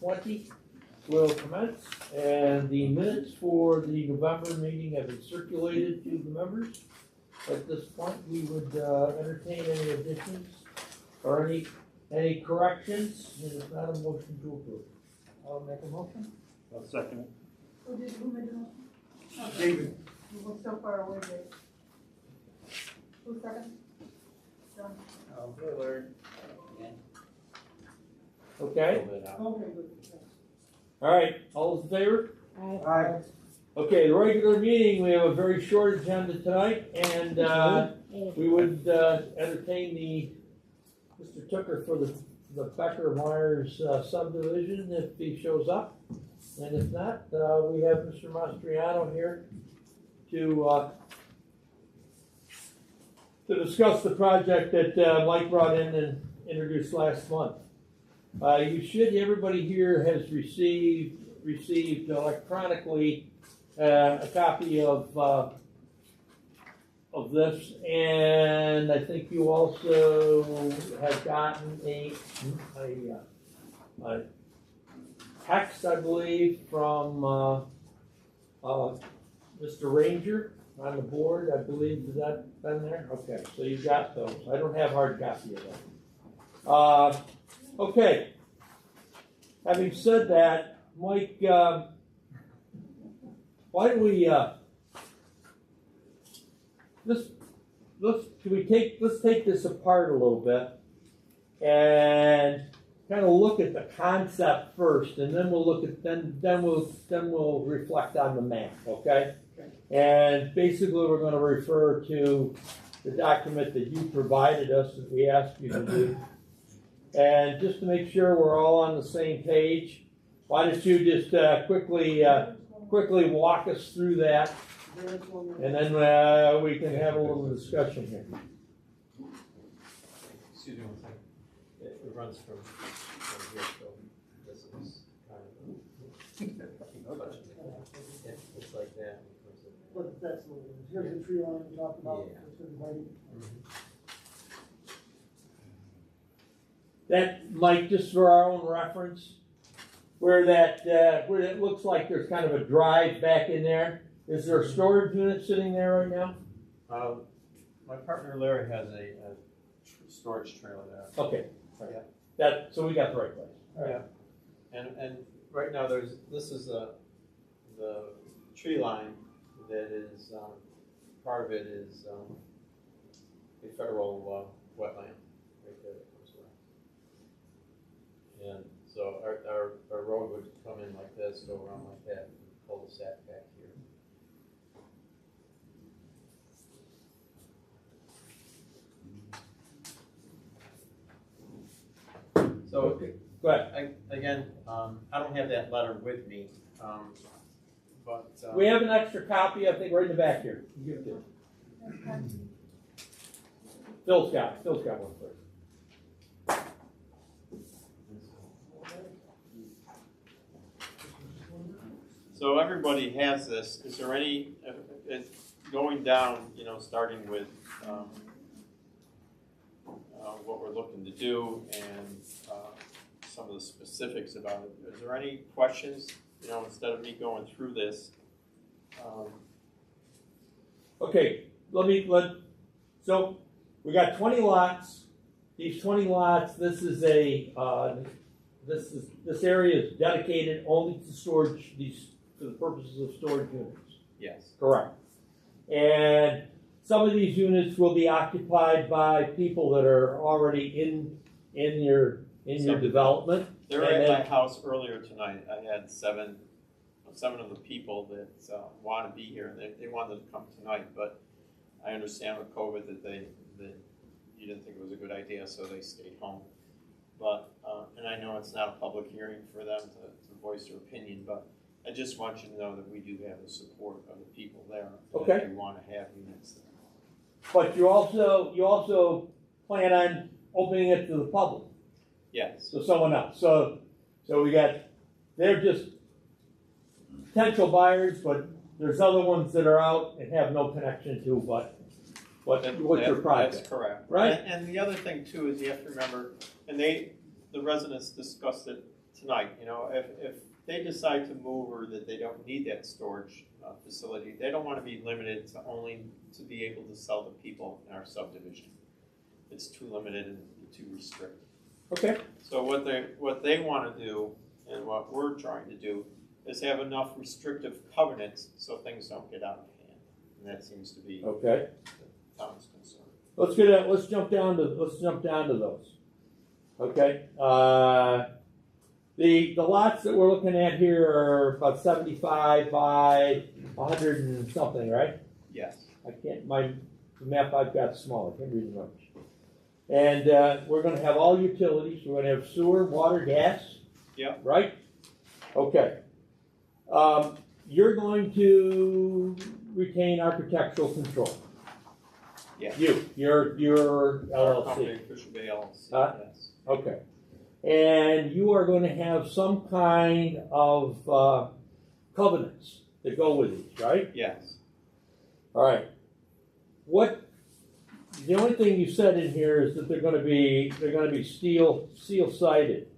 20 will commence, and the minutes for the November meeting have been circulated to the members. At this point, we would entertain any additions or any corrections, and if not, a motion to approve. I'll make a motion. I'll second it. Who made the motion? Okay. David. You were so far away, Dave. Who's second? John. Larry. Okay, Okay, good. all right, all those in favor? Aye. Okay, the regular meeting, we have a very short agenda tonight, and we would entertain Mr. Tucker for the Becker Myers subdivision if he shows up. And if not, we have Mr. Mastriano here to discuss the project that Mike brought in and introduced last month. Everybody here has received electronically a copy of this, and I think you also have gotten a text, I believe, from Mr. Ranger on the board. I believe, has that been there? Okay, so you got those. I don't have hard copy of that. Okay. Having said that, Mike, why don't we let's take this apart a little bit and kind of look at the concept first, and then we'll look at then we'll reflect on the map, okay? And basically, we're going to refer to the document that you provided us that we asked you to do. And just to make sure we're all on the same page, why don't you just quickly walk us through that, and then we can have a little discussion here. Excuse me one second. It runs from here, so this is kind of it's like that. But that's what it is. Here's the tree line we talked about. Yeah. It's been waiting. That, Mike, just for our own reference, where it looks like there's kind of a drive back in there. Is there a storage unit sitting there right now? My partner Larry has a storage trailer there. Okay. Yeah. So we got the right place. All right. Yeah. And right now this is the tree line that is part of it is a federal wetland right there that comes around. And so our road would come in like this, go around like that, and cul-de-sac back here. So, Okay. Go ahead. I don't have that letter with me, but We have an extra copy, I think, right in the back here. You give it to him. Phil's got one first. so everybody has this. Is there any going down? Starting with what we're looking to do and some of the specifics about it. Is there any questions? Instead of me going through this. Okay, so we got 20 lots. These 20 lots, this area is dedicated only to storage, for the purposes of storage units. Yes. Correct. And some of these units will be occupied by people that are already in your development. They were at my house earlier tonight. I had seven of the people that want to be here. They wanted to come tonight, but I understand with COVID that you didn't think it was a good idea, so they stayed home. But and I know it's not a public hearing for them to voice their opinion, but I just want you to know that we do have the support of the people there. Okay. That they want to have units there. But you also plan on opening it to the public. Yes. So someone else. So they're just potential buyers, but there's other ones that are out and have no connection to what's your project. That's correct. Right? And the other thing too is you have to remember, and the residents discussed it tonight, you know, if they decide to move or that they don't need that storage facility, they don't want to be limited to only to be able to sell to people in our subdivision. It's too limited and too restricted. Okay. So what they want to do and what we're trying to do is have enough restrictive covenants so things don't get out of hand. And that seems to be Okay. the town's concern. Let's jump down to those. Okay. The lots that we're looking at here are about 75 by 100 and something, right? Yes. The map I've got small, I can't read the numbers. And we're gonna have all utilities, we're gonna have sewer, water, gas. Yep. Right? Okay. You're going to retain architectural control. Yes. Your Our company, LLC. Fisher Bay LLC, Huh? yes. Okay. And you are going to have some kind of covenants that go with these, right? Yes. All right. The only thing you said in here is that they're going to be steel sided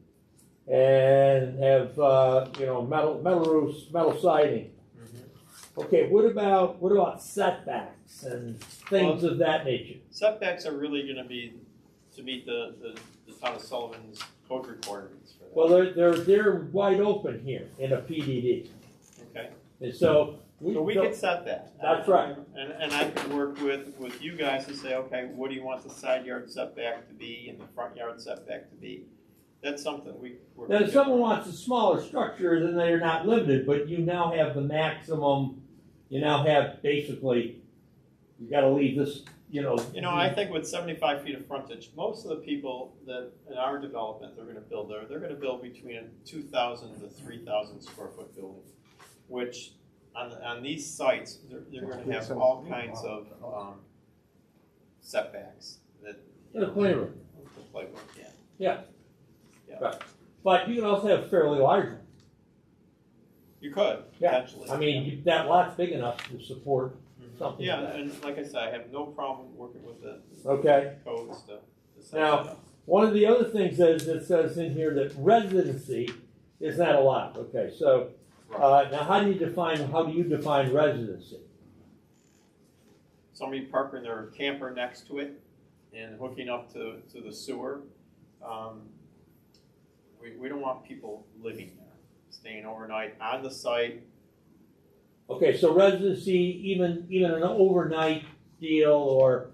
and have metal roofs, metal siding. Mm-hmm. Okay. What about setbacks and things of that nature? Setbacks are really going to be to meet the town of Sullivan's code requirements for that. Well, they're wide open here in a PDD, Okay. and so We could set that. That's right. And I could work with you guys to say, okay, what do you want the side yard setback to be and the front yard setback to be? That's something we. Now, if someone wants a smaller structure, then they're not limited, but you now have the maximum. You now have basically, you got to leave this. I think with 75 feet of frontage, most of the people that in our development they're going to build they're going to build between a 2,000 to 3,000 square foot building, which on these sites they're going to have all kinds of setbacks that. The playroom. The playroom, yeah. Yeah. Yeah. Right. But you can also have a fairly large one. You could Yeah. potentially. I mean, that lot's big enough to support something. Yeah, like that. and like I said, I have no problem working with the Okay. codes to set Now, that up. one of the other things is it says in here that residency is not allowed. Okay, so now how do you define residency? Somebody parking their camper next to it and hooking up to the sewer. We don't want people living there, staying overnight on the site. Okay, so residency, even an overnight deal, or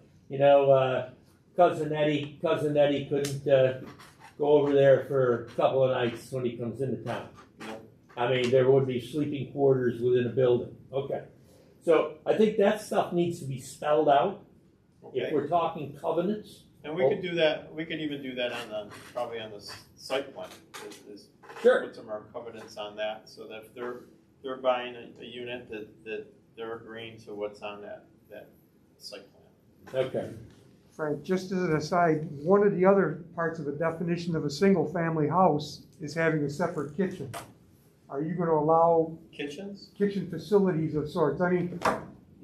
cousin Eddie couldn't go over there for a couple of nights when he comes into town. No. I mean, there would be sleeping quarters within a building. Okay, so I think that stuff needs to be spelled out if Okay. we're talking covenants. And we could do that. We could even do that probably on the site plan. Is Sure. put some of our covenants on that, so that if they're buying a unit that they're agreeing to what's on that site plan. Okay. Frank, just as an aside, one of the other parts of the definition of a single-family house is having a separate kitchen. Are you going to allow Kitchens? kitchen facilities of sorts? I mean,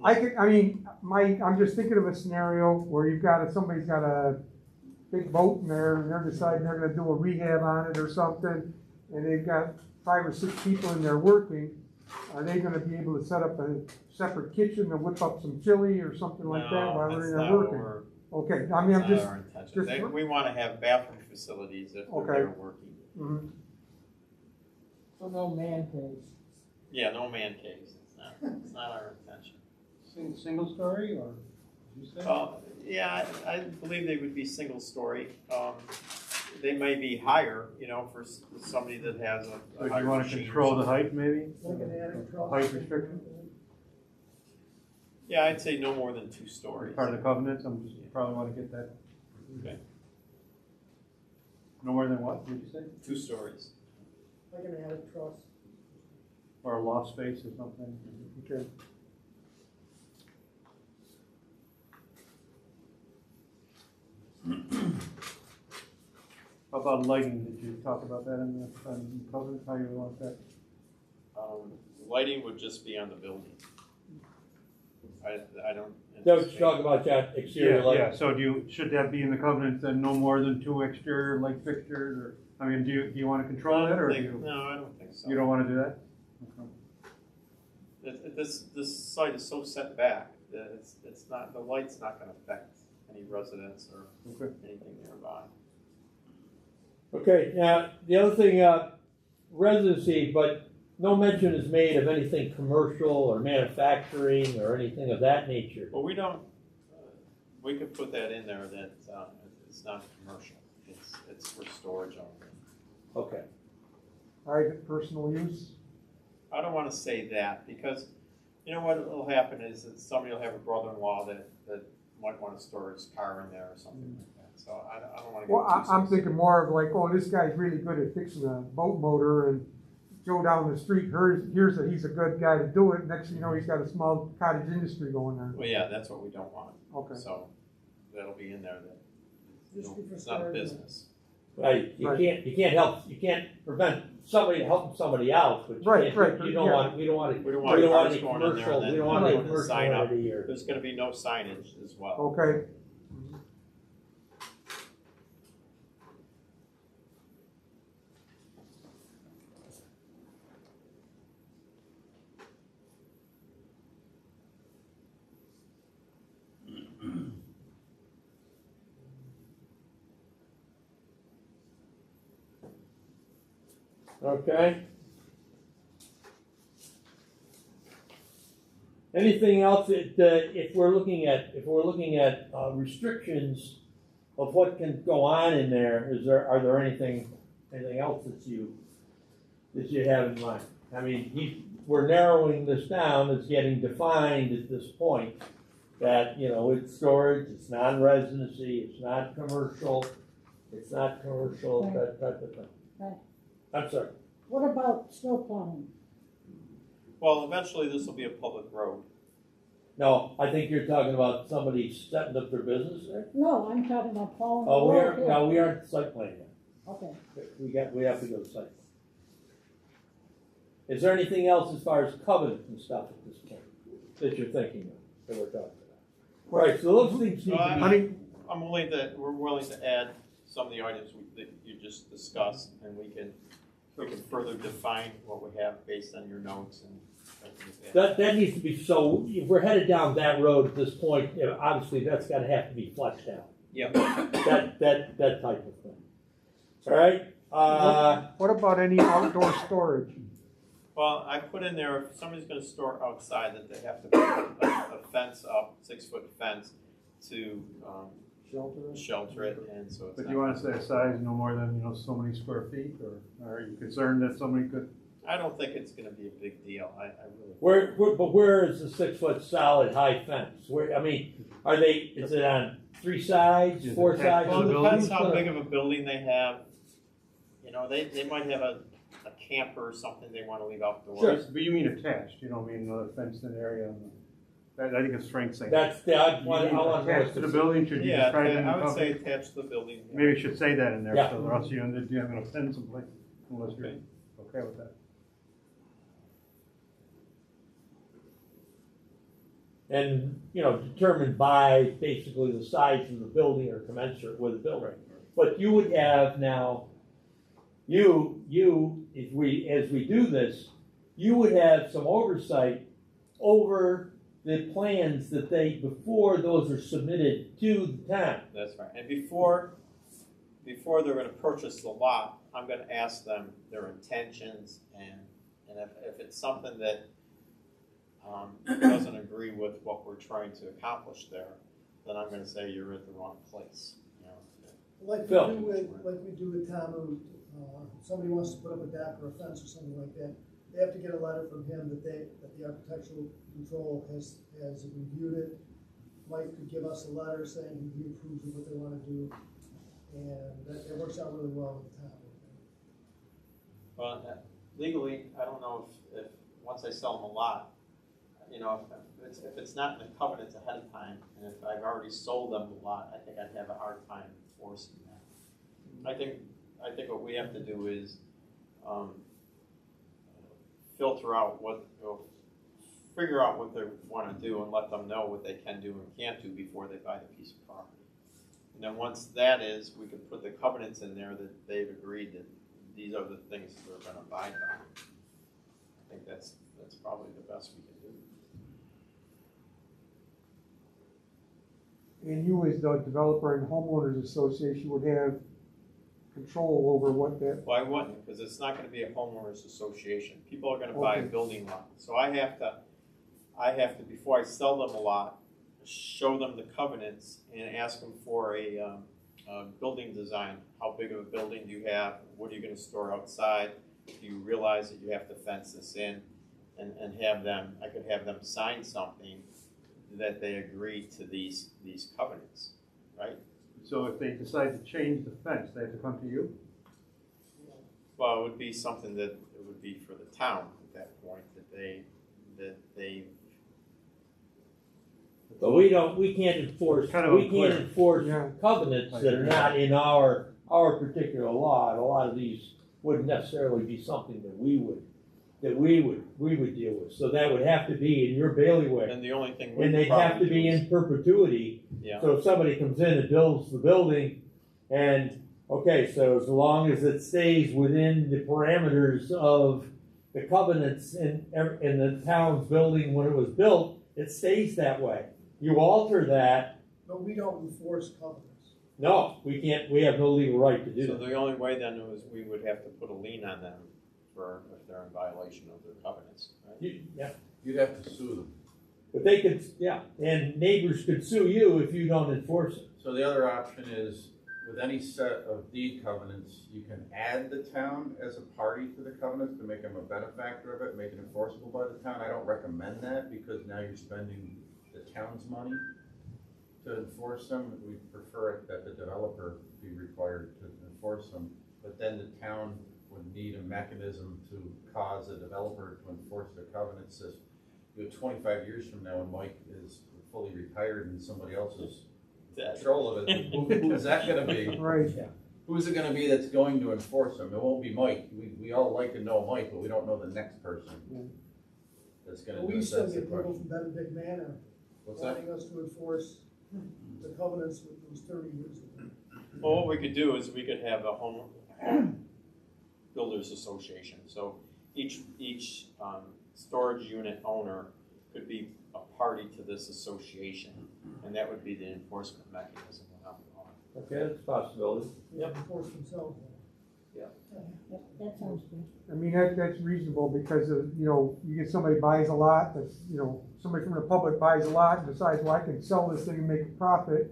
I'm just thinking of a scenario where somebody's got a big boat in there and they're deciding they're going to do a rehab on it or something, and they've got 5 or 6 people in there working. Are they going to be able to set up a separate kitchen and whip up some chili or something like that while they're in there working? Okay, I mean, I'm just. Our intention. We want to have bathroom facilities if they're there working. Mhm. So no man caves. Yeah, no man caves. It's not our intention. Single story, or did you say? Yeah, I believe they would be single story. They may be higher, for somebody that has a So do higher you want to machine or control the something. height, maybe? Like an attic truck. Height restriction? Yeah, I'd say no more than 2 stories. Part of the covenants, I'm just, probably want to get that. Okay. No more than what, did you say? 2 stories. Like an attic truss. Or a loft space or something? Okay. How about lighting, did you talk about that in the covenant, how you want that? Lighting would just be on the building. I don't. So what you talk about that exterior light. Yeah, so should that be in the covenant, then no more than 2 exterior light fixtures, or I mean, do you wanna control that, or do you, No, I don't think so. you don't wanna do that? Okay. This site is so set back that it's not, the light's not gonna affect any residents or Okay. anything nearby. Okay, now, the other thing, residency, but no mention is made of anything commercial or manufacturing or anything of that nature. But we don't, we could put that in there that, it's not commercial, it's for storage only. Okay. Private personal use? I don't wanna say that, because, you know what will happen is that somebody will have a brother-in-law that might wanna store his car in there or something like that, so I don't wanna get too Well, I'm specific. thinking more of like, oh, this guy's really good at fixing a boat motor, and Joe down the street hears that he's a good guy to do it. Next thing you know, he's got a small cottage industry going there. Well, yeah, that's what we don't want. Okay. So that'll be in there that Just be for it's not a storage. business. Right, you Right. you can't prevent somebody helping somebody else, but you Right, can't, right, you don't yeah. want, we don't want We don't we want don't want cars any going in there commercial, and we don't then want any putting a commercial sign up. entity or. There's gonna be no signage as well. Okay. Okay. Anything else that, if we're looking at restrictions of what can go on in there, are there anything else that you have in mind? I mean, we're narrowing this down, it's getting defined at this point, that, you know, it's storage, it's non-residency, it's not commercial, that type of thing. Right. I'm sorry. What about snow plowing? Well, eventually this will be a public road. No, I think you're talking about somebody setting up their business there? No, I'm talking about plowing. Oh, we the road are, here. no, we aren't site planning yet. Okay. We have to go to site. Is there anything else as far as covenants and stuff at this point that you're thinking of, that we're talking about? Right, so those things need to be. We're willing to add some of the items that you just discussed, and we can further define what we have based on your notes and things like that. That needs to be, so if we're headed down that road at this point, you know, obviously that's gotta have to be fleshed out. Yeah. That type of thing. All right, What about any outdoor storage? Well, I put in there, if somebody's gonna store outside, that they have to put a fence up, 6-foot fence, to shelter it, and so it's But not. you wanna say a size no more than, so many square feet, or are you concerned that somebody could? I don't think it's gonna be a big deal, I really. but where is the 6-foot solid high fence? Where, I mean, is it on 3 sides, Is 4 it sides? Well, the it building? depends how big of a building they have. You know, they might have a camper or something they wanna leave outdoors. Sure. But you mean attached, you don't mean another fenced-in area? I think it's Frank's saying. That's the, I want to know. Attached to the building, should you Yeah, describe it in the I would say covenant? attach the building. Maybe you should say that in there, Yeah. so or else you're gonna offend somebody, unless you're Okay. okay with that. And, determined by basically the size of the building or commensurate with the building. But you would have now, as we do this, you would have some oversight over the plans that before those are submitted to the town. That's right, and before they're gonna purchase the lot, I'm gonna ask them their intentions, and if it's something that doesn't agree with what we're trying to accomplish there, then I'm gonna say you're at the wrong place, Like Phil. we do with Tom, somebody wants to put up a deck or a fence or something like that, they have to get a letter from him that the architectural control has reviewed it. Mike could give us a letter saying he approves of what they wanna do, and that works out really well with Tom. Well, legally, I don't know if once I sell them a lot, if it's not in the covenants ahead of time, and if I've already sold them the lot, I think I'd have a hard time enforcing that. I think what we have to do is, filter out figure out what they want to do and let them know what they can do and can't do before they buy the piece of property. And then once that is, we can put the covenants in there that they've agreed that these are the things that they're gonna abide by. I think that's probably the best we can do. And you as the developer and homeowners association would have control over what that, Well, I wouldn't, because it's not gonna be a homeowners association. People are gonna buy a Okay. building lot. So I have to, before I sell them a lot, show them the covenants and ask them for a building design. How big of a building do you have? What are you gonna store outside? Do you realize that you have to fence this in? And have them, I could have them sign something that they agree to these covenants, right? So if they decide to change the fence, they have to come to you? Well, it would be something that it would be for the town at that point, that they. But we can't enforce, Kind of unclear. Yeah. covenants that are not in our particular law. And a lot of these wouldn't necessarily be something that we would deal with. So that would have to be in your bailiwick. And the only thing. And they'd have to be in perpetuity. Yeah. So if somebody comes in and builds the building, and, okay, so as long as it stays within the parameters of the covenants in the town's building when it was built, it stays that way. You alter that, But we don't enforce covenants. no, we can't, we have no legal right to do So that. the only way then is we would have to put a lien on them for if they're in violation of their covenants, right? Yeah, You'd have to sue them. but they could, yeah, and neighbors could sue you if you don't enforce it. So the other option is, with any set of deed covenants, you can add the town as a party to the covenants to make them a benefactor of it, make it enforceable by the town. I don't recommend that, because now you're spending the town's money to enforce them. We prefer it that the developer be required to enforce them, but then the town would need a mechanism to cause a developer to enforce their covenants. If you have 25 years from now and Mike is fully retired and somebody else is in control of it, who is that gonna be? right? Who's it gonna be that's going to enforce them? It won't be Mike. We all like to know Mike, but we don't know the next person that's gonna do We it. still That's the get people question. from Benedict Manor What's that? wanting us to enforce the covenants that was 30 years ago. Well, what we could do is we could have a home builders association. So each storage unit owner could be a party to this association, and that would be the enforcement mechanism. Okay, that's a possibility. They enforce themselves. That sounds good. I mean, that's reasonable, because of, you get somebody buys a lot, that's, somebody from the public buys a lot and decides, well, I can sell this thing and make a profit,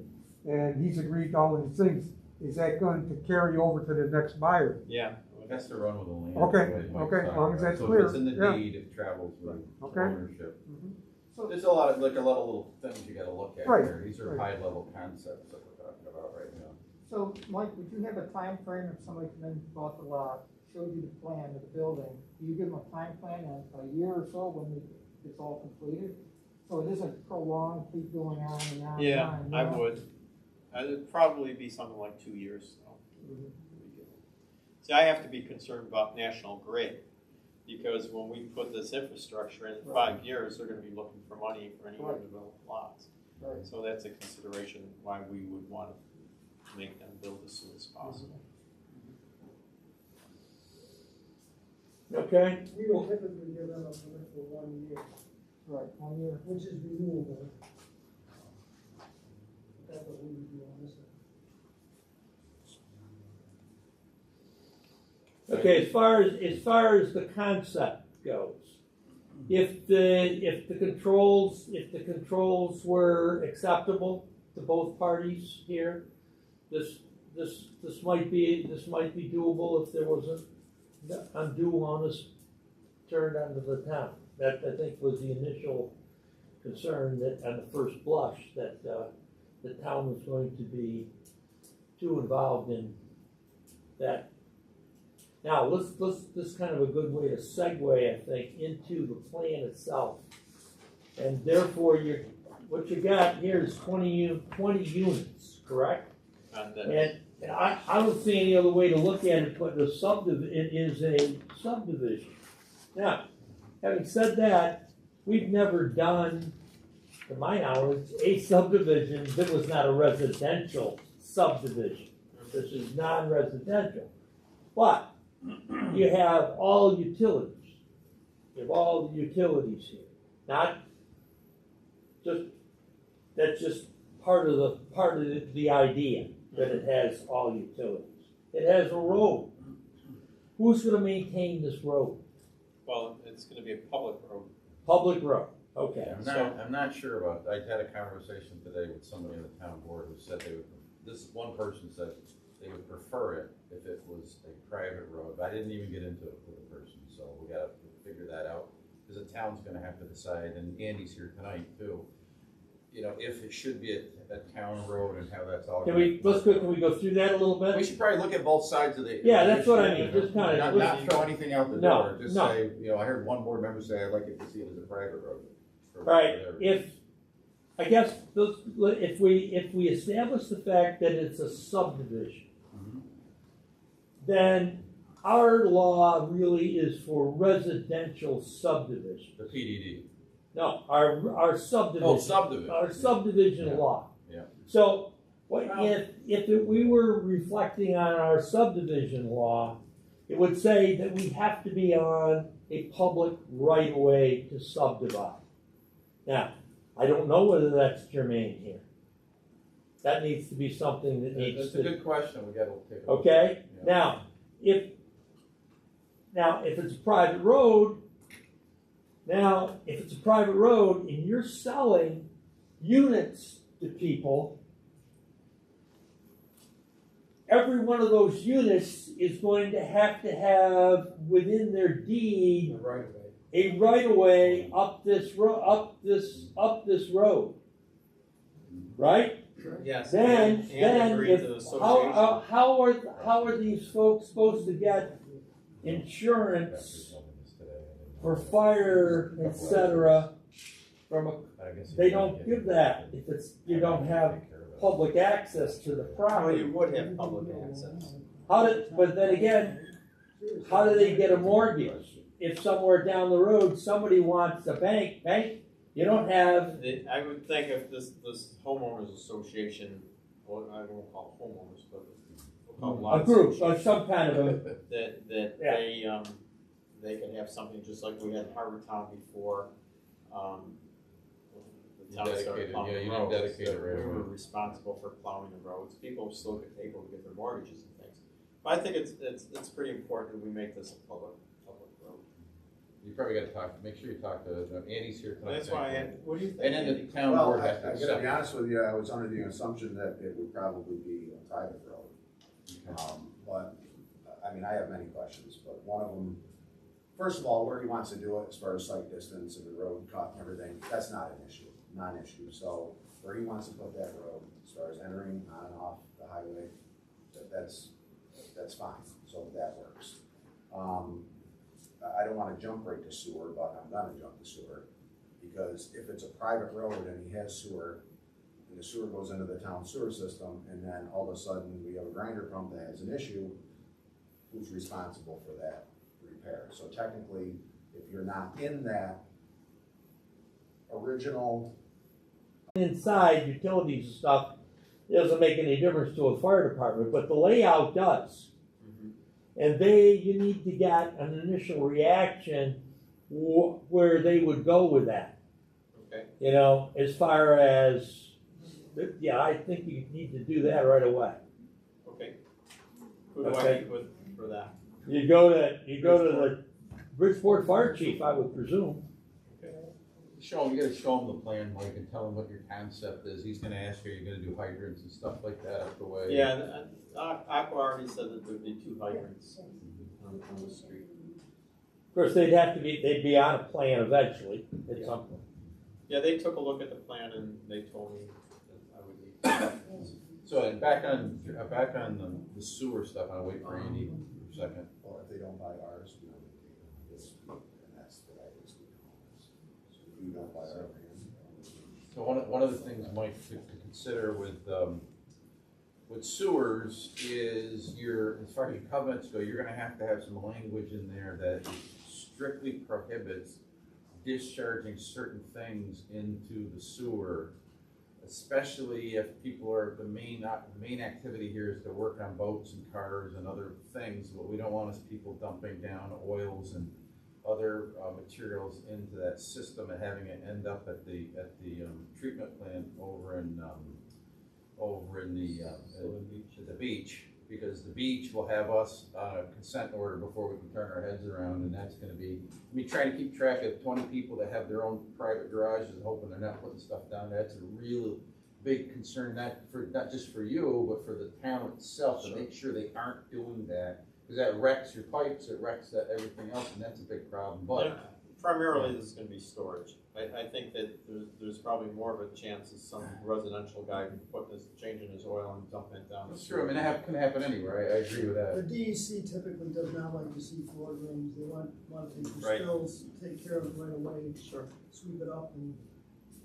and he's agreed to all of these things. Is that going to carry over to the next buyer? Yeah. It has to run with the land. Okay, the way Mike's okay, as talking long as about. that's So clear, if it's in the yeah. deed, it travels with Okay. ownership. So There's a lot of little things you gotta look at Right, here. These are right. high level concepts that we're talking about right now. So, Mike, would you have a time frame if somebody came in, bought the lot, showed you the plan of the building? Do you give them a time plan, a year or so when it's all completed? So it isn't prolonged, keep going on and on and Yeah, on? I would. It'd probably be something like 2 years. So. See, I have to be concerned about National Grid, because when we put this infrastructure in 5 years, they're gonna be looking for money for any undeveloped lots. Right. So that's a consideration why we would want to make them build as soon as possible. Okay, we would typically give them a permit for 1 year, Right, 1 year. which is renewable. That's what we would do on this end. okay, as far as the concept goes, if the controls were acceptable to both parties here, this might be doable if there wasn't undue onus turned onto the town. That, I think, was the initial concern, that on the first blush, that the town was going to be too involved in that. Now, this is kind of a good way to segue, I think, into the plan itself. And therefore, what you got here is 20 units, correct? And And I don't see any other way to look at it, but it is a subdivision. Now, having said that, we've never done, to my knowledge, a subdivision that was not a residential subdivision. This is non-residential. But you have all utilities. You have all the utilities here. Not just, that's just part of the idea that it has all utilities. It has a road. Who's gonna maintain this road? Well, it's gonna be a public road. Public road, okay. I'm not sure about, I had a conversation today with somebody on the town board who said they would, this one person said they would prefer it if it was a private road, but I didn't even get into it with the person, so we gotta figure that out. Because the town's gonna have to decide, and Andy's here tonight too, you know, if it should be a town road and how that's all. Can we go through that a little bit? We should probably look at both sides of the. Yeah, that's what I issue, mean, you know? just kind of. Not throw anything out the No, door, just no. say, you know, I heard one board member say, I'd like it to see it as a private road. Right, I guess, if we establish the fact that it's a subdivision, Mhm. then our law really is for residential subdivision. The PDD. No, our subdivision. Oh, subdivision. Our subdivision Yeah. law. Yeah. So, if we were reflecting on our subdivision law, it would say that we have to be on a public right-of-way to subdivide. Now, I don't know whether that's germane here. That needs to be something that needs That's to. a good question, we gotta take a look. Okay, Yeah. now, if it's a private road, and you're selling units to people, every one of those units is going to have within their deed Right away. a right of way up this road, right? Yes. Then And agree to the if association. how are these folks supposed to get insurance for fire, etc. From a, they don't give that if you don't have public access to the Well, property. you would have public access. But then again, how do they get a mortgage? If somewhere down the road somebody wants a bank, you don't have. I would think if this homeowners association, or I won't call it homeowners, but we'll call it lot A group association, or some kind of a. that Yeah. they can have something just like we had in Harbor Town before, the town started Dedicated, plowing yeah, the you need roads. dedicated that right we were away. responsible for plowing the roads. People still get able to get their mortgages and things. But I think it's pretty important that we make this a public road. You probably gotta make sure you talk to, Andy's here tonight. That's why, what do you think? And then Andy? the town Well, board I has to gotta be accept. honest with you, I was under the assumption that it would probably be a private road. But, I mean, I have many questions, but one of them, first of all, where he wants to do it as far as site distance and the road cut and everything, that's not an issue, non-issue. So where he wants to put that road, as far as entering on and off the highway, that's fine, so that works. I don't wanna jump right to sewer, but I'm gonna jump to sewer, because if it's a private road and he has sewer, and the sewer goes into the town sewer system, and then all of a sudden we have a grinder pump that has an issue, who's responsible for that repair? So technically, if you're not in that original, Inside utilities and stuff, it doesn't make any difference to a fire department, but the layout does. And you need to get an initial reaction where they would go with that. Okay. You know, as far as, yeah, I think you need to do that right away. Okay. Who do I Okay. meet with for that? You go to the Bridgeport Fire Chief, I would presume. Show him, you gotta show him the plan, Mike, and tell him what your concept is. He's gonna ask you, are you gonna do hydrants and stuff like that up the way? Yeah, Aqua already said that there'd be 2 hydrants on the street. Of course, they'd be on a plan eventually at some point. Yeah, they took a look at the plan and they told me that I would need. So, and back on the sewer stuff, I'll wait for Andy for a second. well, if they don't buy ours, we don't take this, and that's what I was doing. So if you don't buy our land. So one of the things, Mike, to consider with sewers is as far as your covenants go, you're gonna have to have some language in there that strictly prohibits discharging certain things into the sewer especially if people are, the main activity here is to work on boats and cars and other things. What we don't want is people dumping down oils and other materials into that system and having it end up at the treatment plant over in the beach, because the beach will have us on a consent order before we can turn our heads around, and that's gonna be, I mean, trying to keep track of 20 people that have their own private garages and hoping they're not putting stuff down, that's a real big concern, not just for you, but for the town itself, to make sure they aren't doing that, because that wrecks your pipes, it wrecks everything else, and that's a big problem, but. Yeah, primarily, this is gonna be storage. I think that there's probably more of a chance of some residential guy changing his oil and dumping it down. That's true, I mean, that can happen anywhere, I agree with that. The DEC typically does not like to see floor drains, they want to take Right. the spills, take care of it right away, Sure. sweep it up and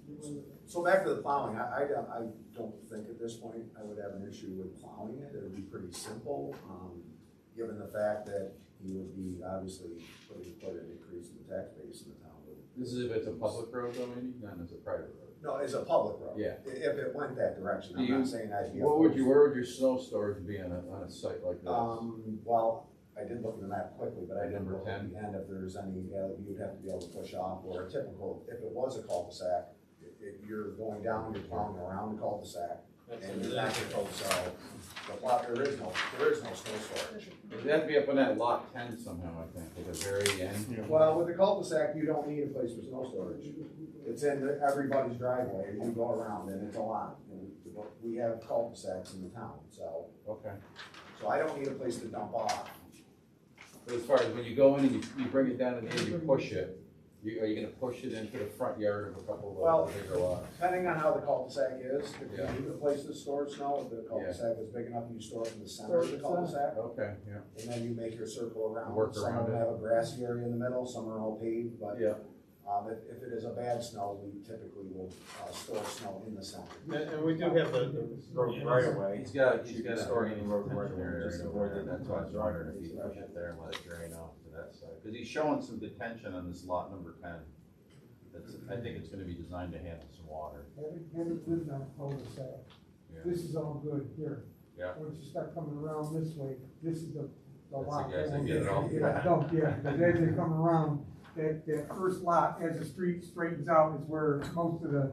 get rid of it. So back to the plowing, I don't think at this point I would have an issue with plowing it, it would be pretty simple, given the fact that you would be obviously putting quite an increase in the tax base in the town. This is if it's a public road though, maybe, not as a private road. No, it's a public road. Yeah. If it went that direction, Do I'm you- not saying I'd be. Where would opposed. your snow storage be on a site like this? Well, I did look at the map quickly, but I didn't Number look at 10. the end if there's any, you'd have to be able to push off, or a typical, if it was a cul-de-sac, if you're going down, you're plowing around the cul-de-sac, and you're not supposed to, there is no snow storage. It'd have to be up on that lot 10 somehow, I think, at the very end. Well, with the cul-de-sac, you don't need a place for snow storage. It's in everybody's driveway, and you go around, and it's a lot. And we have cul-de-sacs in the town, so Okay. I don't need a place to dump off. But as far as when you go in and you bring it down and you push it, are you gonna push it into the front yard of a couple Well, of the bigger lots? Depending on how the cul-de-sac is, if Yeah. you need a place to store snow, if the cul-de-sac is big enough, you store it in the center of the cul-de-sac, Okay, yeah. and then you make your circle around. Work Some around of them it. have a grassy area in the middle, some are all paved, but Yeah. if it is a bad snow, we typically will store snow in the center. And we do have the road right away. He's got Should a be stored in drainage the road right retention away, area just right avoid there. the- That's why I was wondering if you push it there and let it drain off to that side. Because he's showing some detention on this lot number 10. I think it's gonna be designed to handle some water. Haven't lived on a cul-de-sac. Yeah. This is all good here. Yeah. Once you start coming around this way, this is the That's lot. the guys that that get it all. Yeah, dump, yeah, because as they come around, that first lot, as the street straightens out, is where most of the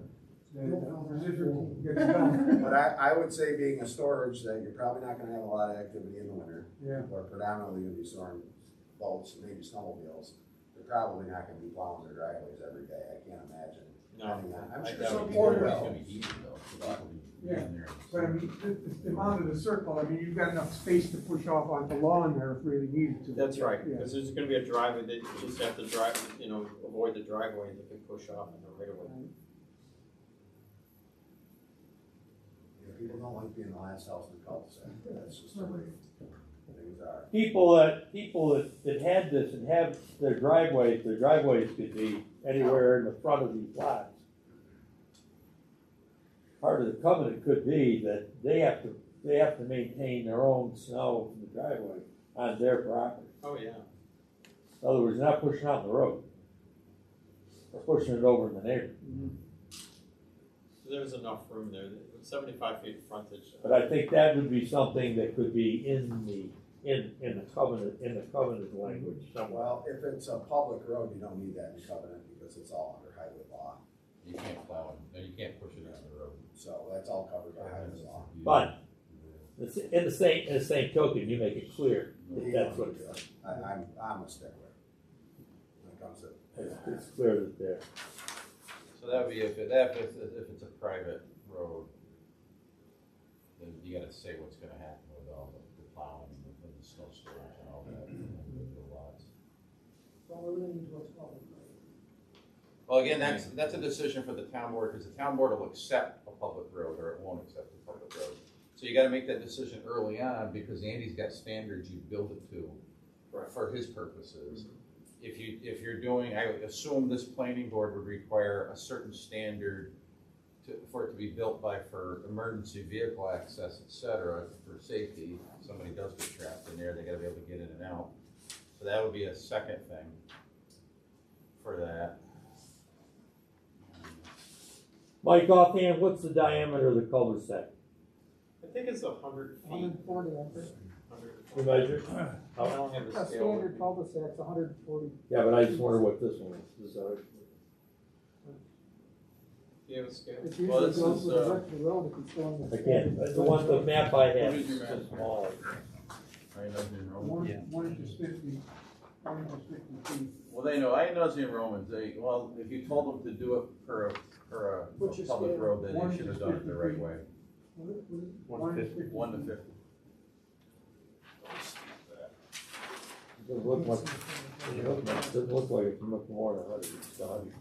residual gets dumped. But I would say being a storage, that you're probably not gonna have a lot of activity in the winter. Yeah. People are predominantly gonna be storing boats, maybe snowmobiles. They're probably not gonna be plowing their driveways every day, I can't imagine. No, I'm I sure doubt some it. people It's will. gonna be heated though, so people will be Yeah. in there. But I mean, the amount of the circle, I mean, you've got enough space to push off onto lawn there if really needed to. That's right, Yeah. because there's gonna be a driveway, they just have to drive, avoid the driveway, they can push off in the right of way. Yeah, people don't like being the last house in the cul-de-sac, that's just the way things are. People that had this and have their driveways could be anywhere in the front of these lots. Part of the covenant could be that they have to maintain their own snow from the driveway on their property. Oh, yeah. In other words, not pushing out the road. Or pushing it over in the neighborhood. So there's enough room there, 75 feet frontage. But I think that would be something that could be in the covenant language somewhere. Well, if it's a public road, you don't need that in covenant because it's all under highway law. You can't plow it, no, you can't push it on the road. So that's all covered by highway law. But in the same token, you make it clear that that's what it's. I'm a stickler when it comes to. It's clear that they're. So that would be if it's a private road, then you gotta say what's gonna happen with all the plowing and the snow storage and all that, and the lots. Well, we're limited to what's public, right? Well, again, that's a decision for the town board, because the town board will accept a public road or it won't accept a public road. So you gotta make that decision early on, because Andy's got standards you build it to for his purposes. If you're doing, I would assume this planning board would require a certain standard for it to be built by for emergency vehicle access, et cetera, for safety. If somebody does get trapped in there, they gotta be able to get in and out. So that would be a second thing for that. Mike, offhand, what's the diameter of the cul-de-sac? I think it's 100 feet. 140, I think. You measure? I don't have A a scale. standard cul-de-sac's 140. Yeah, but I just wonder what this one is. This is Do you have a scale? It's Well, usually this goes is, with the rest of the road if it's going the I can't, the one, the map I have What is is your map? just small. I know the enrollment. One, Yeah. 1 inch is 50, 1 inch is 50 feet. Well, they know, I know the enrollments, well, if you told them to do it per a What's your public scale? road, then One they should have is done it the 50 right feet. way. What is it? 150. 1 to 50. Doesn't look like, doesn't look like it's much more than 100. It's 100.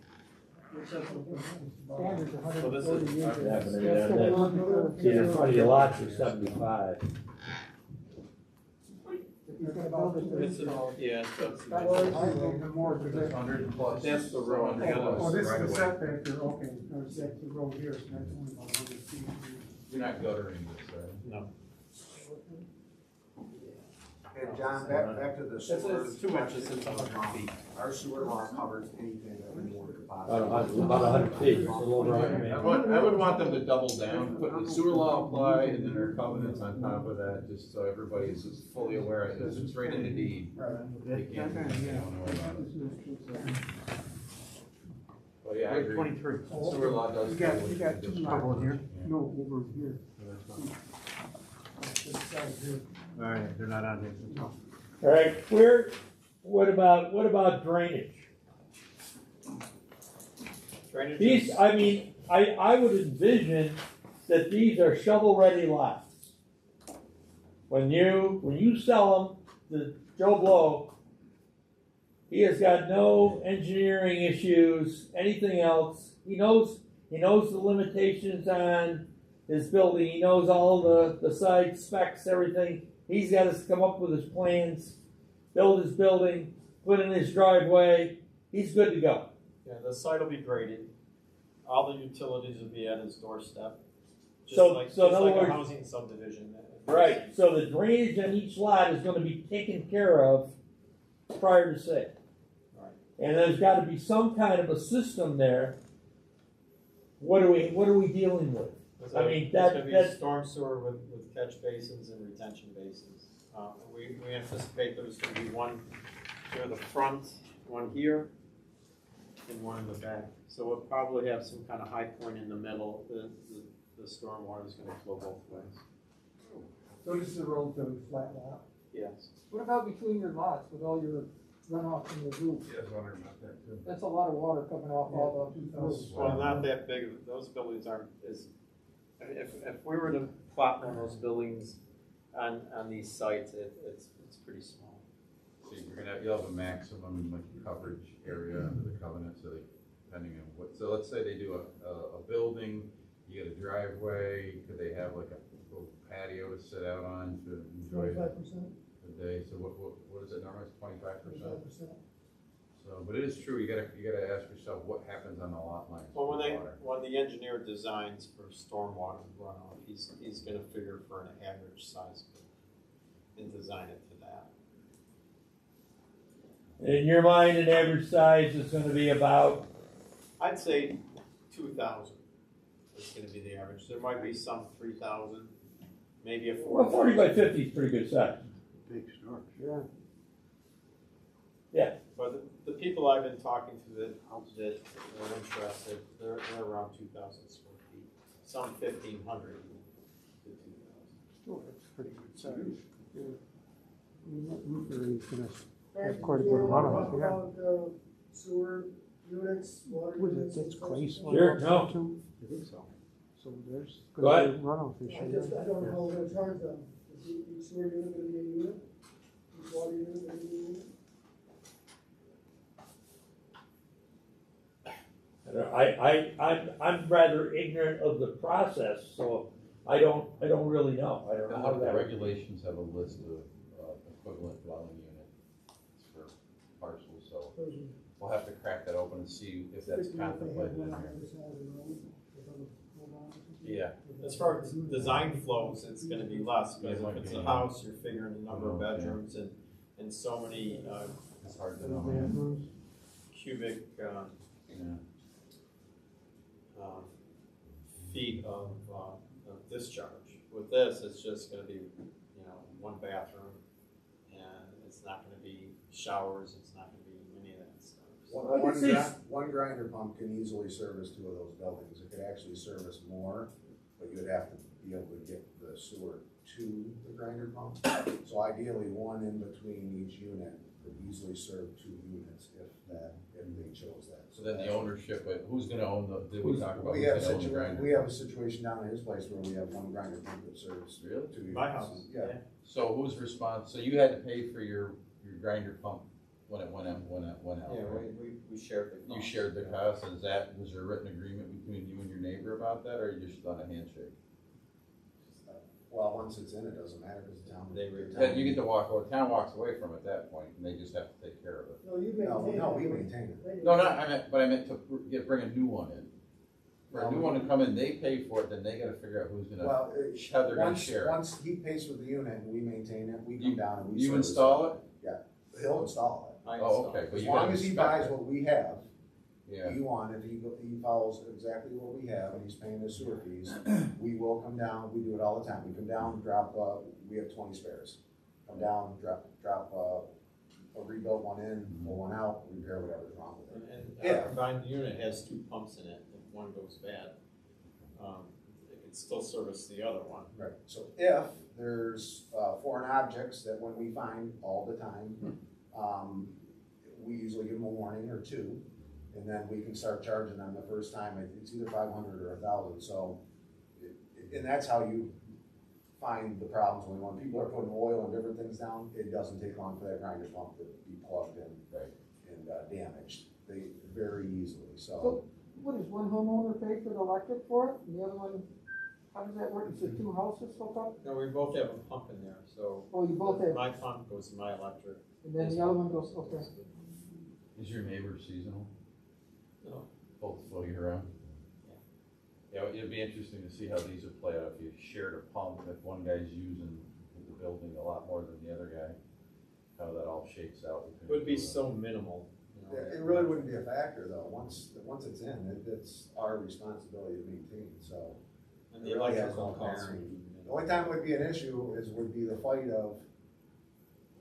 Standard's So this 140 is- usually. Yeah, but That's maybe the that- one. See, in front of your lots are 75. If he's gonna build it, It's yeah, so it's That's Well, the it's highway. even more, because That's that, 100 plus. That's the road. oh, this is Right the away. setback here, okay, that's the road here, so that's only about 100 feet. You're not guttering this, right? No. And John, back to the sewer. It's 2 inches, it's 100 feet. Our sewer law covers anything that anyone could possibly. About 100 feet, it's a little over 100 I maybe. would want them to double down, put the sewer law apply, and then their covenants on top of that, just so everybody is just fully aware, because it's right in the deed. They can't, they don't know about it. Well, yeah, I agree. 23. Sewer law does. You got, cover you what got two just- lots here? No, over here. All right, they're not on here. All right, what about drainage? Drainage These, is- I mean, I would envision that these are shovel-ready lots. When you sell them to Joe Blow, he has got no engineering issues, anything else. He knows the limitations on his building. He knows all the site specs, everything. He's got to come up with his plans, build his building, put in his driveway. He's good to go. Yeah, the site will be graded. All the utilities will be at his doorstep. Just So like, in just other like words- a housing subdivision. Right. So the drainage on each lot is going to be taken care of prior to sale. Right. And there's got to be some kind of a system there. What are we dealing with? I mean, There's that- gonna be that- storm sewer with catch basins and retention basins. We anticipate there's gonna be one near the front, one here, and one in the back. So we'll probably have some kind of high point in the middle. The storm water is gonna flow both ways. So this is a relatively flat lot. Yes. What about between your lots with all your runoff from your roof? Yeah, I was wondering about that too. That's a lot of water coming off all the roofs. Well, not that big. Those buildings aren't as, if we were to plot one of those buildings on these sites, it's pretty small. So you'll have a maximum like coverage area under the covenant, so depending on what, so let's say they do a building, you get a driveway, could they have like a little patio to sit out on to enjoy 25%, the day? So what is it normally, 25%? 25%. So, but it is true, you gotta ask yourself what happens on the lot lines. Well, with water. when the engineer designs for stormwater runoff, he's gonna figure for an average size and design it to that. In your mind, an average size is going to be about. I'd say 2,000 is gonna be the average. There might be some 3,000, maybe a 4,000. Well, 40 by 50 is pretty good size. Big storm. But the people I've been talking to that are interested, they're around 2,000 square feet. Some 1,500 to 2,000. Oh, that's pretty good size. Yeah. I mean, that roof area is gonna, Frank, quite a do bit you of wanna runoff, talk yeah. about, sewer units, water what is units? it, that's and such? clay soil? Sure, no. too? I think so. So there's Go gonna be a runoff issue. I don't know how we're gonna charge them. Is each sewer unit gonna be a unit? Each water unit gonna be a unit? I'm rather ignorant of the process, so I don't really know. I don't know how The that. regulations have a list of equivalent dwelling units for parcels, so Those are we'll have to crack that open and see if that's 50 if they have contemplated in one on here. either side of the road, with other hold on or something. Yeah, as far as design flows, it's gonna be less, because if it's a house, you're figuring the number of bedrooms and so many It's hard to No know. bathrooms. cubic Yeah. feet of discharge. With this, it's just gonna be, one bathroom, and it's not gonna be showers, it's not gonna be any of that stuff. So- One grinder pump can easily service two of those buildings. It could actually service more, but you'd have to be able to get the sewer to the grinder pump. So ideally, one in between each unit could easily serve two units if they chose that. So then the ownership, but who's gonna own did we talk about We who's have gonna own the grinder? we have a situation down at his place where we have one grinder pump that serves Really? two units. My house, Yeah. So who's so you had to pay for your grinder pump when it went out, Yeah, right? we shared the You cost. shared the cost, was there a written agreement between you and your neighbor about that, or you just done a handshake? Well, once it's in, it doesn't matter because the town. Then you get to walk, or the town walks away from it at that point, and they just have to take care of it. No, you No, maintain it. no, we maintain it. No, I meant to bring a new one in. For a new one to come in, they pay for it, then they gotta figure out who's gonna, Well, how they're gonna once, share. once he pays for the unit and we maintain it, we come down and we. You service install it? He'll install I Oh, installed okay, it. but it. As you long gotta as he inspect buys it. what we have, Yeah, he follows exactly what we have and he's paying the sewer fees, we will come down, we do it all the time. We come down, drop, we have 20 spares. Come down, drop, a rebuilt one in, pull one out, repair whatever's wrong with it. And Yeah. our combined unit has two pumps in it. If one goes bad, it can still service the other one. Right, so if there's foreign objects that when we find all the time, we usually give them a warning or two, and then we can start charging them the first time. It's either 500 or 1,000, so, and that's how you find the problems when people are putting oil and different things down, it doesn't take long for that grinder pump to be plugged and damaged. They very easily, so. So, what does one homeowner pay for the electric for it, and the other one, how does that work? Is it two houses hooked up? No, we both have a pump in there, so Oh, you both have, my pump goes to my electric. and then the other one goes, okay. is your neighbor seasonal? No. Both flow year round? Yeah, it'd be interesting to see how these would play out if you shared a pump, if one guy's using the building a lot more than the other guy, how that all shakes out. It would be so minimal. It really wouldn't be a factor though, once it's in, it's our responsibility to maintain, so. And the It really has electrical no costs would bearing. be The minimal. only time it would be an issue would be the fight of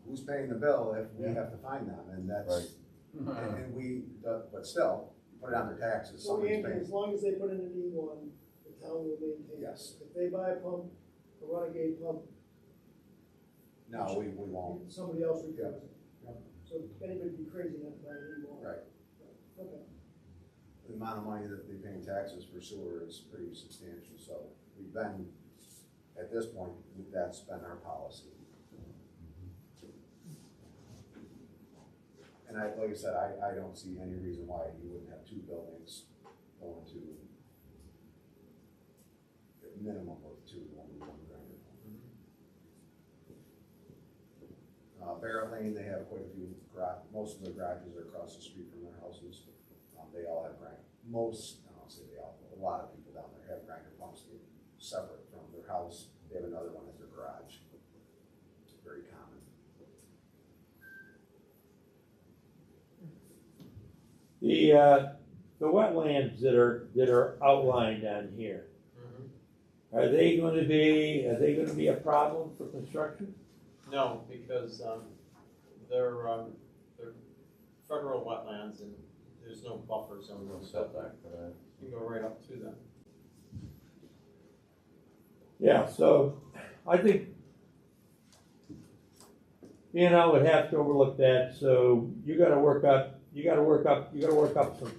who's paying the bill if we have to find them, and that's, and we, but still, put it on their taxes, So somebody's Yankee, paying. as long as they put in an E1, the town will maintain it. Yes. If they buy a pump, a renegade pump, No, we won't, somebody else repairs it. Yep. So anybody'd be crazy not to buy an E1. right. Okay. The amount of money that they pay in taxes for sewer is pretty substantial, so we've been, at this point, that's been our policy. And like I said, I don't see any reason why you wouldn't have two buildings going to a minimum of two, one grinder. Barrett Lane, they have quite a few most of the garages are across the street from their houses. They all have grinder. I don't say they all, but a lot of people down there have grinder pumps separate from their house. They have another one at their garage. It's very common. The wetlands that are outlined on here, are they gonna be a problem for construction? No, because they're federal wetlands and there's no buffer zone. No setback for that. You can go right up to them. Yeah, so I think B&L would have to overlook that, so you gotta work up some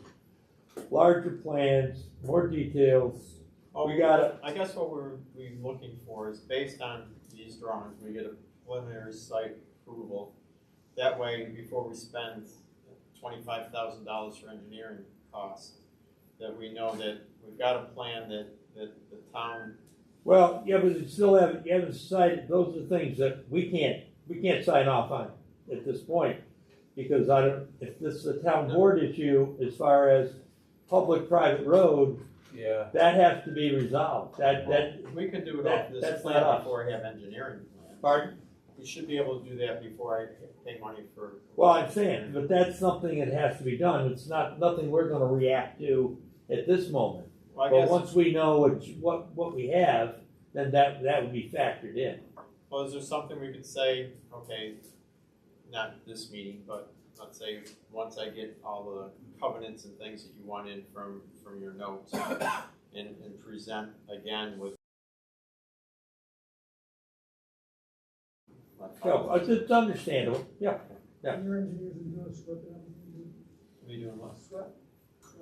larger plans, more details. We gotta, I guess what we're looking for is based on these drawings, we get a preliminary site approval. That way, before we spend $25,000 for engineering costs, that we know that we've got a plan that the town. well, yeah, but you haven't decided, those are things that we can't sign off on at this point. Because if this is a town board issue, as far as public-private road, Yeah. that has to be resolved. We can do it that- off this that's plan not us. before I have engineering plans. Pardon? We should be able to do that before I pay money for. Well, I'm saying, but that's something that has to be done. It's nothing we're gonna react to at this moment. Well, I But guess, once we know what we have, then that would be factored in. well, is there something we could say, okay, not this meeting, but let's say, once I get all the covenants and things that you want in from your notes, and present again with. So, it's understandable, yeah. Yeah. Your engineers are doing a script and Are you doing what? script?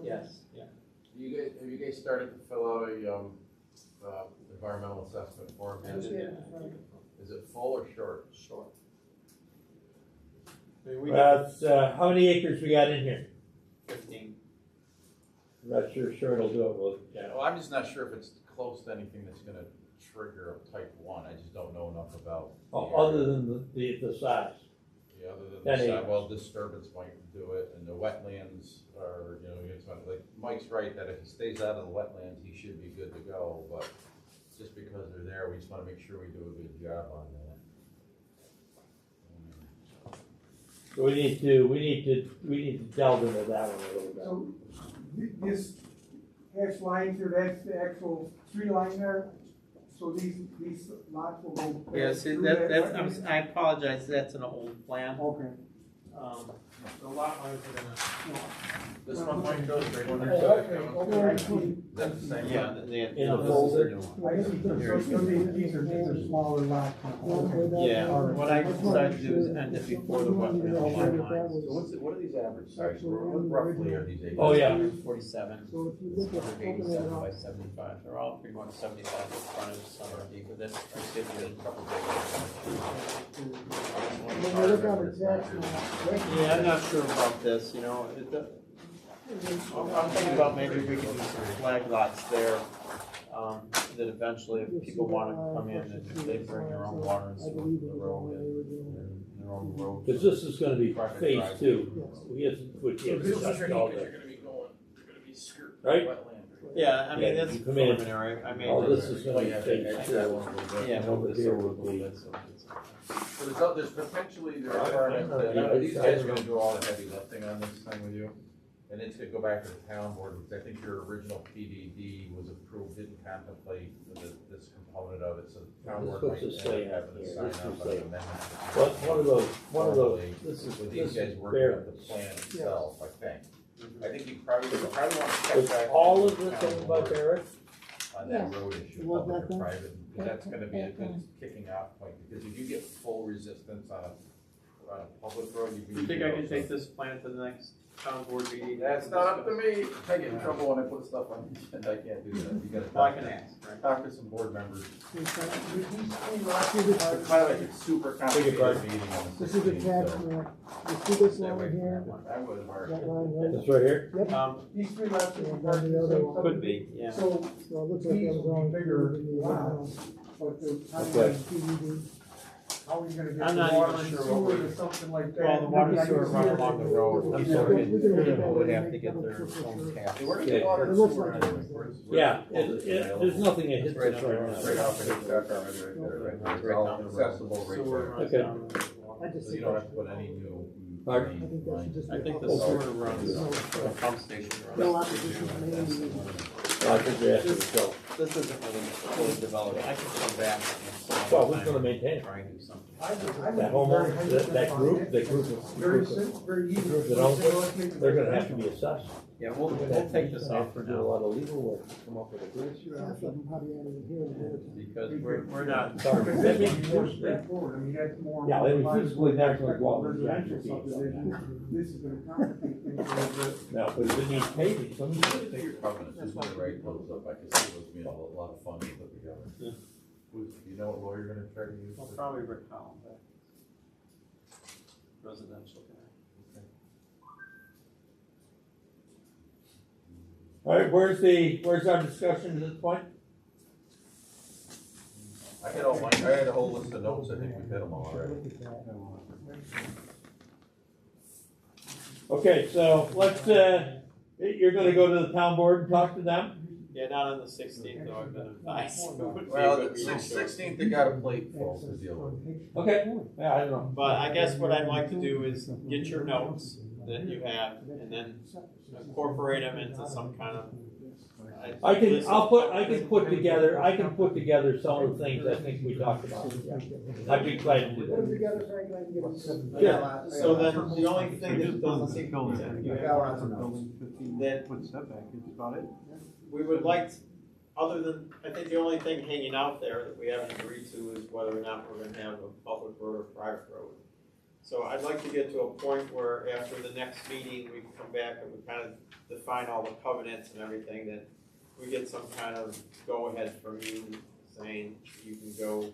Yes, yeah. Have you guys started to fill out a, environmental assessment form? And then- Is it full or short? Short. I mean, we That's, how many acres we got in here? 15. I'm not sure it'll do it, well, yeah. Well, I'm just not sure if it's close to anything that's gonna trigger a type 1, I just don't know enough about. the Other area. than the size. Yeah, other than That the ain't- side, well, disturbance might do it, and the wetlands are, it's like, Mike's right, that if he stays out of the wetlands, he should be good to go, but just because they're there, we just wanna make sure we do a good job on that. So we need to delve into that one a little bit. So this hatch line here, that's the actual tree line there. So these lots will go. Yeah, see, through that's, wetland? I apologize, that's an old plan. Okay. The lot lines are gonna. This one might go right on Oh, their side. okay, I see. Is that the same? Yeah, In the folder? I see. So these are smaller lots. Yeah, what I decided to do is end it before the wetland line lines. So what are these average size, what roughly are these acres? Oh, yeah. 47. So if you look at, open it 187 up, by 75. They're all pretty much 75 foot frontage, some are deep, but that's pretty good. when you look on the tax map. Yeah, I'm not sure about this, I'm thinking about maybe we could do some flag lots there, that eventually if people wanna come in and they bring their own water and I sewer believe to it the was road on the and original. their own road. Cause this is gonna be Private phase drive. 2. Yes. We have, which is This is just tricky, all because there. you're gonna be skirting Right? wetland. Yeah, I mean, Yeah, that's you come in. preliminary, I mean. All this is gonna be Yeah, phase I- 2. Yeah, And move over this here over a would little be. bit, so it's. So there's potentially the requirement that, these guys are gonna do all the heavy lifting on this thing with you? And it's gonna go back to the town board, because I think your original PDD was approved, didn't contemplate this component of it, so the town This board puts might this end way up having to here. sign This up is on way- an amendment. What, one of those, Formally, this is, with this these guys is working bare. on the plan itself, I think. I think you probably want to check Was back. all with of the this town owned by board Barrett? on that road issue, Was public that or done? private, because that's gonna be a That good done. kicking off point, because if you get full resistance on a public road, You think I can take this plan to the next town board meeting? That's not up to me, I get in trouble when I put stuff on, and I can't do that, you gotta Well, I talk can to, ask, right? talk to some board members. These three lots here, It's kind of like a super complicated pardon? meeting on the This is the 16th, tax so map. You see this stay away line from here? that one. I would have already. That line right? This right here? These three lots are. And then the other one. Could be, yeah. So So it looks like these that was will all be bigger included in the original. lots, but the, Okay. PDD. how are you gonna get I'm the not water even and sure sewer what we- or something like that? Well, the water Maybe I sewer can run see it. along the road, We I'm can sorry, look at that. people would have to get their own taps. Hey, where does Okay. the water It and looks sewer like end? it. Yeah, there's nothing that hits Right this on the right road. now. Right off of the dock already, right there, right there. It's Right all down the road. accessible right Sewer there. runs Okay. down the I just So think you don't have to put any new. Pardon? I think that should just be. I think the a- sewer runs, the pump station No runs. opposition from Andy. I think they have to go. This isn't really fully developed, I can come back. and Well, who's gonna maintain it? try and do something. I would be That very homeowner, hesitant that on group, it. that group Very of, simple, very easy. group that owns it, they're gonna have to be assessed. Yeah, we'll They're gonna take this they're gonna off have for to do a now, lot of legal work to come up with a group. Half of them probably aren't even here anymore. because we're not. Sorry. Because this would be more straightforward, I mean, that's more. Yeah, they would physically not gonna go out and Residential do subdivision, this is gonna complicate things a little bit. No, but if it needs paving, some Look at your covenants, who's gonna write those up, I can see those being a lot of fun to put together. Yeah. Who's, do you know what lawyer you're gonna try to use? Well, probably Rick Collins, residential guy. All right, where's our discussion at this point? I had a whole list of notes, I think we've hit them all already. Okay, so let's, you're gonna go to the town board and talk to them? Yeah, not on the 16th, though, I've been advised. Well, the 16th, they got a plate full to deal with. Okay, yeah, I don't know. But I guess what I'd like to do is get your notes, that you have, and then incorporate them into some kind of. I can put together some of the things I think we talked about. I'd be glad to do Put them that. together, Frank, and I can get them. Yeah, so then the only thing that doesn't seem I got lots of notes. that Foot setback, it's about it. we would like, other than, I think the only thing hanging out there that we haven't agreed to is whether or not we're gonna have a public road or private road. So I'd like to get to a point where after the next meeting, we can come back and we kind of define all the covenants and everything, that we get some kind of go-ahead from you saying you can go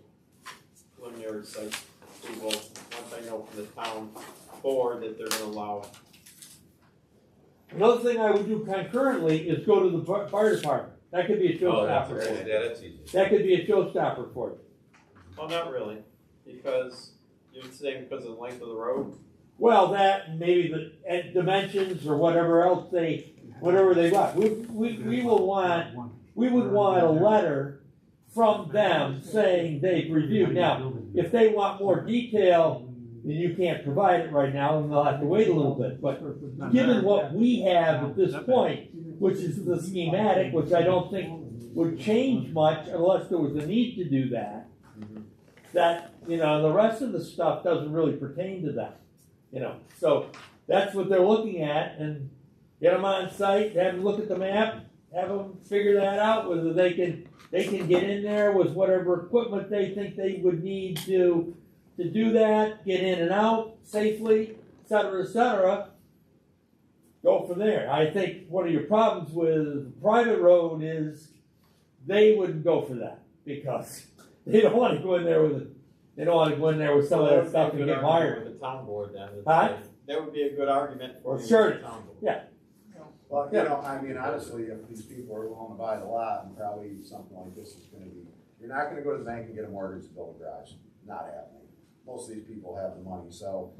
preliminary site approval, once I know from the town board that they're gonna allow it. Another thing I would do concurrently is go to the fire department. That could be a showstopper for you. Yeah, that's easy. That could be a showstopper for you. Well, not really, because you're saying because of the length of the road? Well, that and maybe the dimensions or whatever else whatever they want. We would want a letter from them saying they've reviewed. Now, if they want more detail, then you can't provide it right now, and they'll have to wait a little bit. But given what we have at this point, which is the schematic, which I don't think would change much unless there was a need to do that, that, the rest of the stuff doesn't really pertain to that, So that's what they're looking at, and get them on site, have them look at the map, have them figure that out, whether they can get in there with whatever equipment they think they would need to do that, get in and out safely, et cetera, go from there. I think one of your problems with the private road is they wouldn't go for that because they don't want to go in there with some of that stuff and get mired. With the town board then. Huh? That would be a good argument for you. Sure. with the town board. Yeah. Well, honestly, if these people are willing to buy the lot, and probably something like this is gonna be, you're not gonna go to the bank and get a mortgage to build a garage. Not happening. Most of these people have the money, so.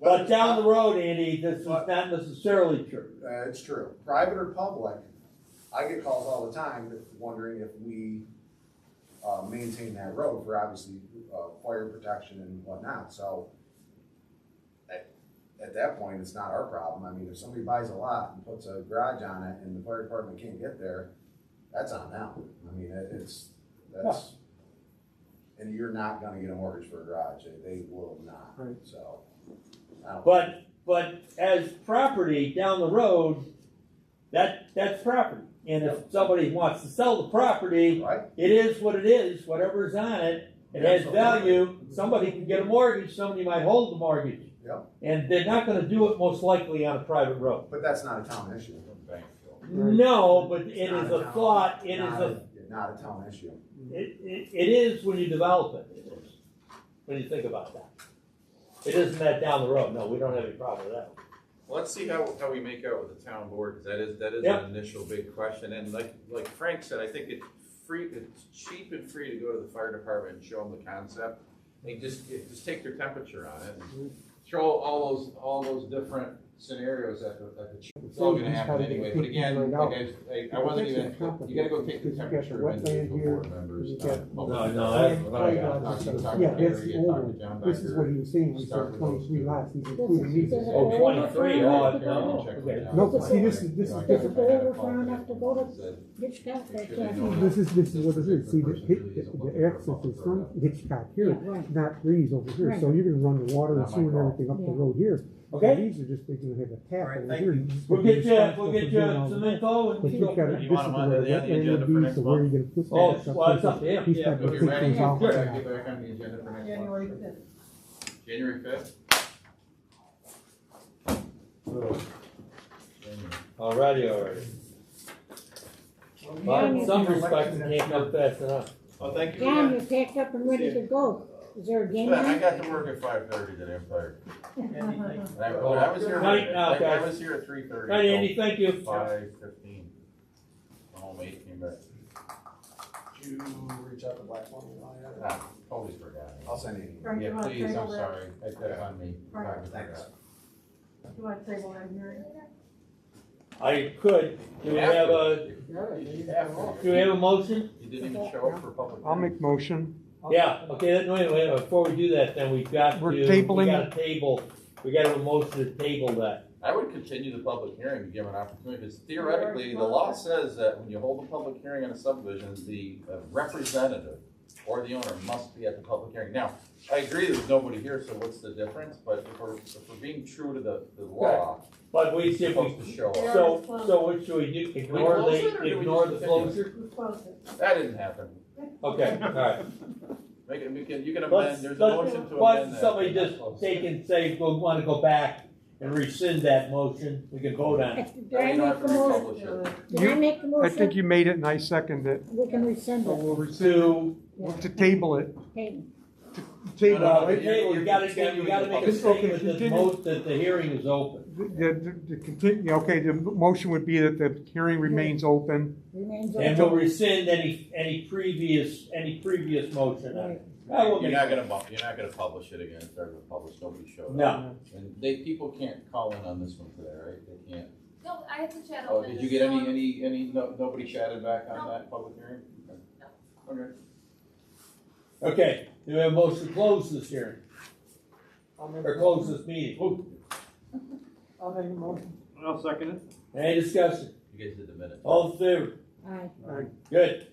But down the road, Andy, this is not necessarily true. It's true. Private or public, I get calls all the time wondering if we maintain that road for obviously fire protection and whatnot. So at that point, it's not our problem. I mean, if somebody buys a lot and puts a garage on it and the fire department can't get there, that's on them. I mean, that's, and you're not gonna get a mortgage for a garage. They will not. Right. So. But as property down the road, that's property. And if somebody wants to sell the property, Right. it is what it is, whatever's on it, it has value. Somebody can get a mortgage, somebody might hold the mortgage. Yep. And they're not gonna do it most likely on a private road. But that's not a town issue. No, but it It's not is a a town- thought, Not a town issue. it is when you develop it, it is, when you think about that. It isn't that down the road, no, we don't have any problem with that. Let's see how we make out with the town board, because that is Yep. an initial big question, and like Frank said, I think it's cheap and free to go to the fire department and show them the concept, and just take their temperature on it, and throw all those different scenarios at the it's all gonna happen anyway, but again, like I wasn't even, you gotta go take the temperature of individual board members. Yeah, that's the old one. This is what he was saying, he said 23 lots, he's including these. Oh, 23, oh, no. No, but see, this is Is different. it over far enough to go to Hitchcock? They can't. This is what it is, see, the access is from Hitchcock here, Yeah, right. not Breeze over here, so you're gonna run the water and sewer and everything up the road here. Okay. These are just, they're gonna have a tap All right, over thank here. you. We'll get you some info and But see you've what. got, You this is want them on where the wetland agenda would for be, next so where month? you gonna put that? Oh, stuff. well, it's up to him. He's Yeah, got to It'll be take ready, things off. get back on the agenda for next month. January 5th. January 5th? Alrighty. Well, in some respects, it can't come fast enough. Well, thank you. John, you're packed up and ready to go. Is there a game But I on? got to work at 5:30 today, I'm tired. Anything? I was here, Night now, I guys. was here at 3:30. Right, Andy, thank you. 5:15. Home 8 came back. Did you reach out to Blackstone? Totally forgot. I'll send you an email. Frank, you Yeah, wanna please, I'm table that? sorry. That's on me. Right. Totally Thanks. forgot. You wanna table that hearing? I could. Do we have a motion? You didn't even show up for public. I'll make motion. Yeah, okay, wait, before we do that, then we've got to, We're we tabling got a motion to table that. I would continue the public hearing to give an opportunity, because theoretically, the law says that when you hold a public hearing on a subdivision, the representative or the owner must be at the public hearing. Now, I agree there's nobody here, so what's the difference? But if we're being true to the law, But we we're see, supposed to show up. so what should we do? Ignore close it, or do we ignore just the continue? closure? We close it. That didn't happen. Okay, all right. You can amend, Let's, there's a motion to why amend don't that. somebody just take and say, we want to go back and rescind that motion, we can vote on it. Did I You don't make have the to motion? republish it. Did I make the I motion? think you made it and I seconded it. We can rescind So it. we'll rescind To, it, to table it. Okay. Table no, it. you gotta make a statement that the hearing is open. The continue, okay, the motion would be that the hearing remains open. Remains And we'll open. rescind any previous motion on it. That will You're make- not gonna publish it again, start to publish, nobody showed up. No. And people can't call in on this one today, right? They can't. No, I have to chat Oh, over did this. you get nobody chatted back on No. that public hearing? Okay. Okay, do we have a motion to close this hearing, I'll make or close this meeting? I'll make a motion. I'll second it. Any discussion? You guys did the minutes. All in favor? Aye. Good.